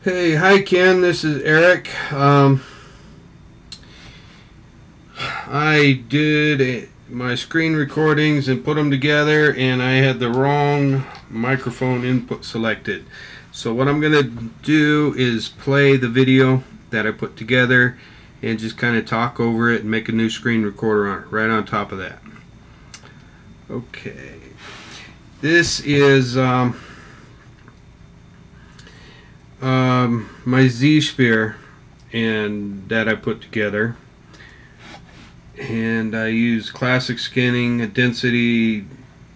Hey, hi Ken, this is Eric. I did my screen recordings and put them together, and I had the wrong microphone input selected. So what I'm going to do is play the video that I put together and just kind of talk over it and make a new screen recorder on it, right on top of that. Okay. This is my Z-sphere and that I put together, and I use classic skinning, a density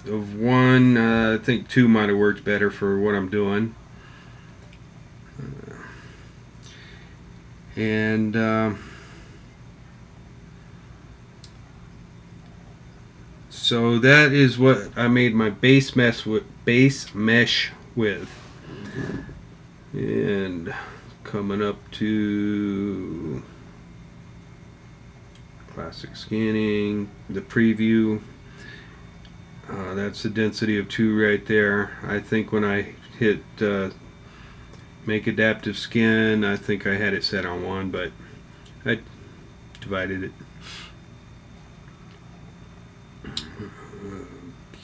of 1. I think 2 might have worked better for what I'm doing. So that is what I made my base mesh with. And coming up to classic scanning, the preview, that's the density of 2 right there. I think when I hit make adaptive skin, I think I had it set on 1, but I divided it.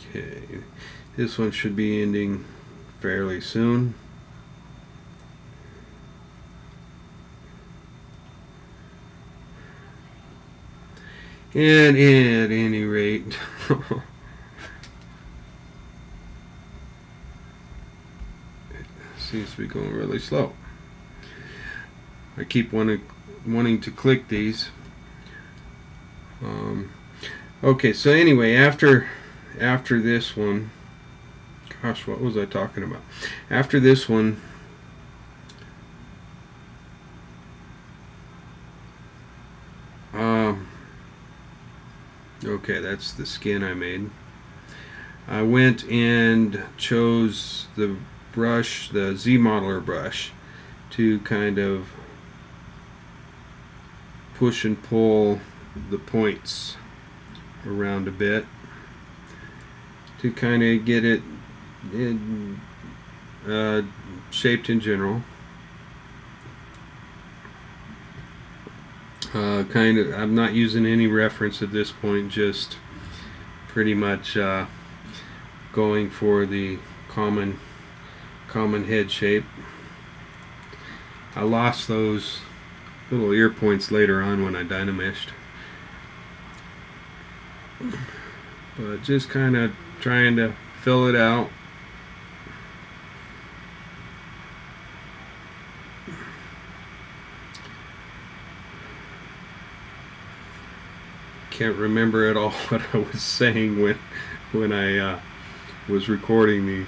Okay, this one should be ending fairly soon. And at any rate, it seems to be going really slow. I keep wanting to click these. Okay, so anyway, after this one, gosh, what was I talking about? After this one, okay, that's the skin I made. I went and chose the brush, the Z modeler brush, to kind of push and pull the points around a bit to kind of get it shaped in general. I'm not using any reference at this point, just pretty much going for the common head shape. I lost those little ear points later on when I dynameshed, but just kind of trying to fill it out. Can't remember at all what I was saying when I was recording these,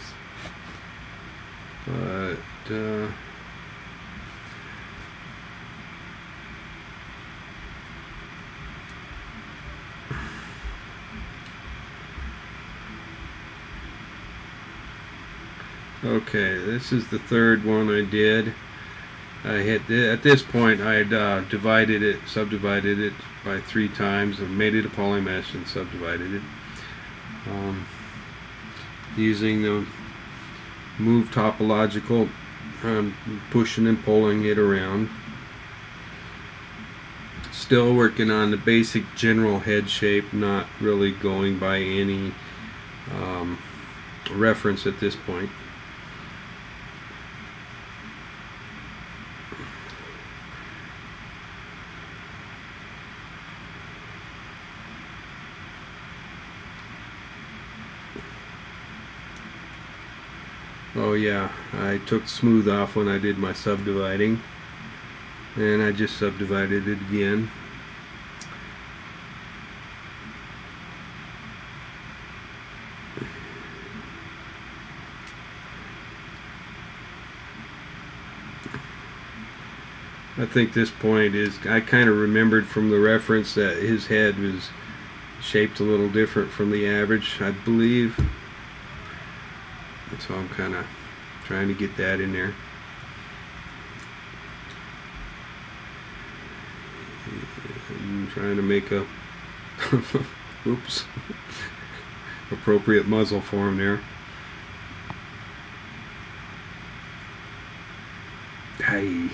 but okay, this is the third one I did. At this point I had subdivided it by 3 times. I made it a polymesh and subdivided it using the move topological, pushing and pulling it around. Still working on the basic general head shape, not really going by any reference at this point. Oh yeah, I took smooth off when I did my subdividing, and I just subdivided it again. I think this point is, I kind of remembered from the reference that his head was shaped a little different from the average, I believe. So I'm kind of trying to get that in there. I'm trying to make a oops, appropriate muzzle for him there. Hey.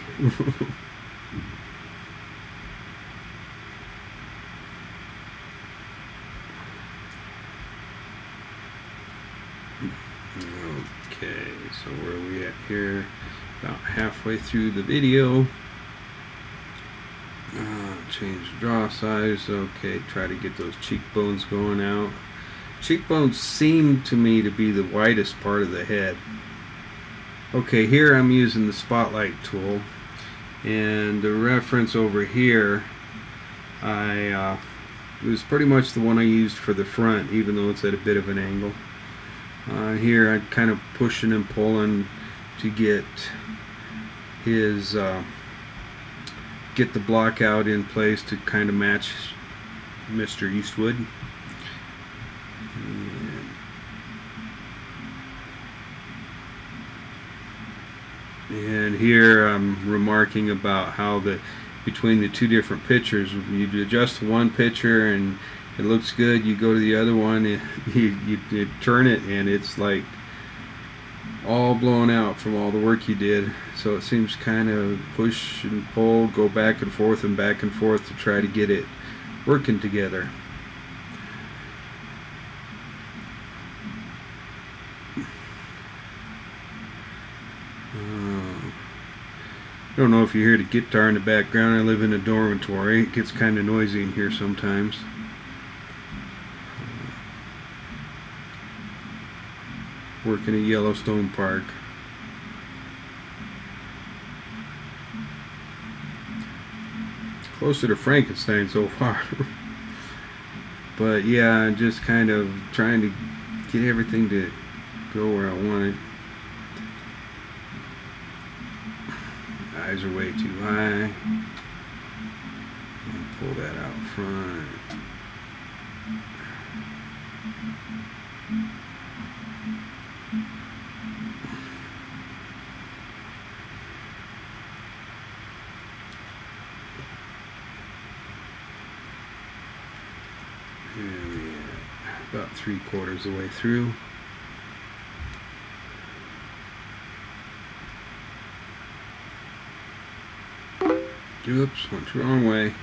Okay, so where are we at here? About halfway through the video. Change draw size. Okay, try to get those cheekbones going out. Cheekbones seem to me to be the widest part of the head. Okay, here I'm using the spotlight tool, and the reference over here, it was pretty much the one I used for the front, even though it's at a bit of an angle. Here I'm kind of pushing and pulling to get his get the block out in place to kind of match Mr. Eastwood. And here I'm remarking about how between the two different pictures, you adjust one picture and it looks good, you go to the other one and you turn it and it's like all blown out from all the work you did. So it seems kind of push and pull, go back and forth to try to get it working together. I don't know if you hear the guitar in the background. I live in a dormitory. It gets kind of noisy in here sometimes. Working at Yellowstone Park. Closer to Frankenstein so far. But yeah, I'm just kind of trying to get everything to go where I want it. Eyes are way too high. And pull that out front. About 3/4 of the way through. Oops, went the wrong way.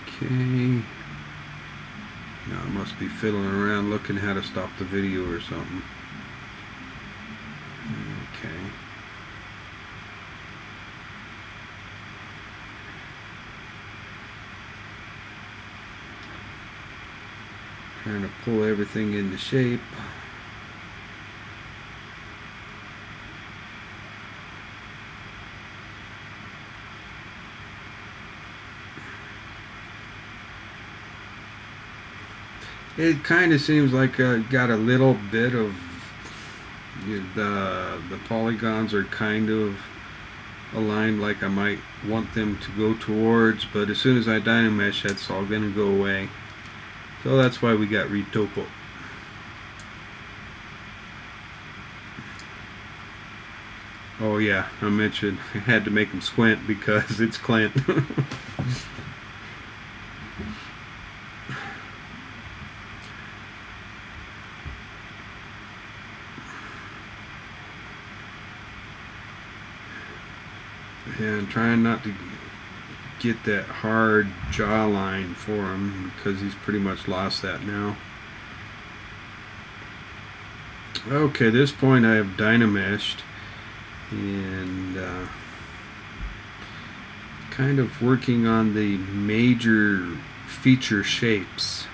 Okay. Now I must be fiddling around looking how to stop the video or something. Okay. Trying to pull everything into shape. It kind of seems like got a little bit of the polygons are kind of aligned like I might want them to go towards, but as soon as I dynamesh, that's all going to go away. So that's why we got retopo. Oh yeah, I mentioned I had to make them squint because it's Clint. And trying not to get that hard jawline for him because he's pretty much lost that now. Okay, this point I have dynameshed and kind of working on the major feature shapes.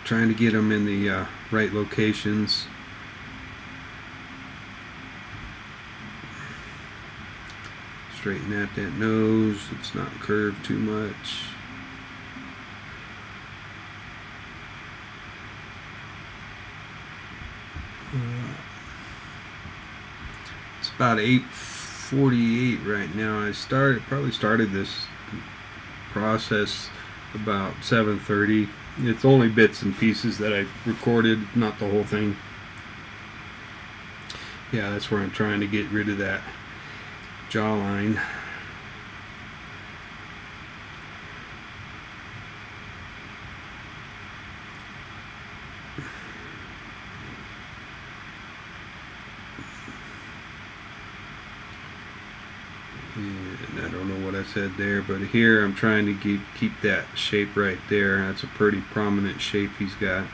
Trying to get them in the right locations. Straighten out that nose, it's not curved too much. It's about 8:48 right now. I probably started this process about 7:30. It's only bits and pieces that I recorded, not the whole thing. Yeah, that's where I'm trying to get rid of that jawline. And I don't know what I said there, but here I'm trying to keep that shape right there. That's a pretty prominent shape he's got.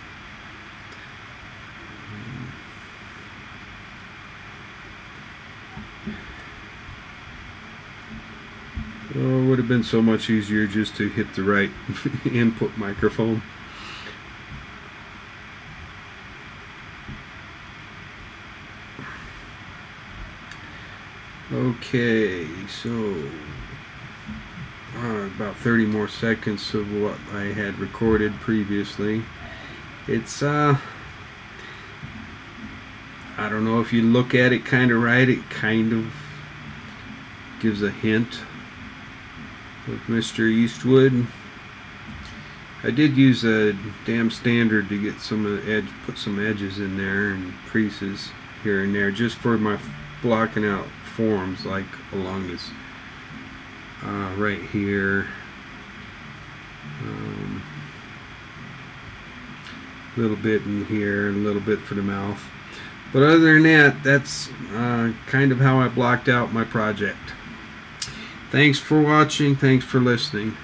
Oh, it would have been so much easier just to hit the right input microphone. Okay, so about 30 more seconds of what I had recorded previously. It's I don't know, if you look at it kind of right, it kind of gives a hint of Mr. Eastwood. I did use a damn standard to get some of the put some edges in there and creases here and there, just for my blocking out forms, like along this right here, a little bit in here, a little bit for the mouth. But other than that, that's kind of how I blocked out my project. Thanks for watching. Thanks for listening.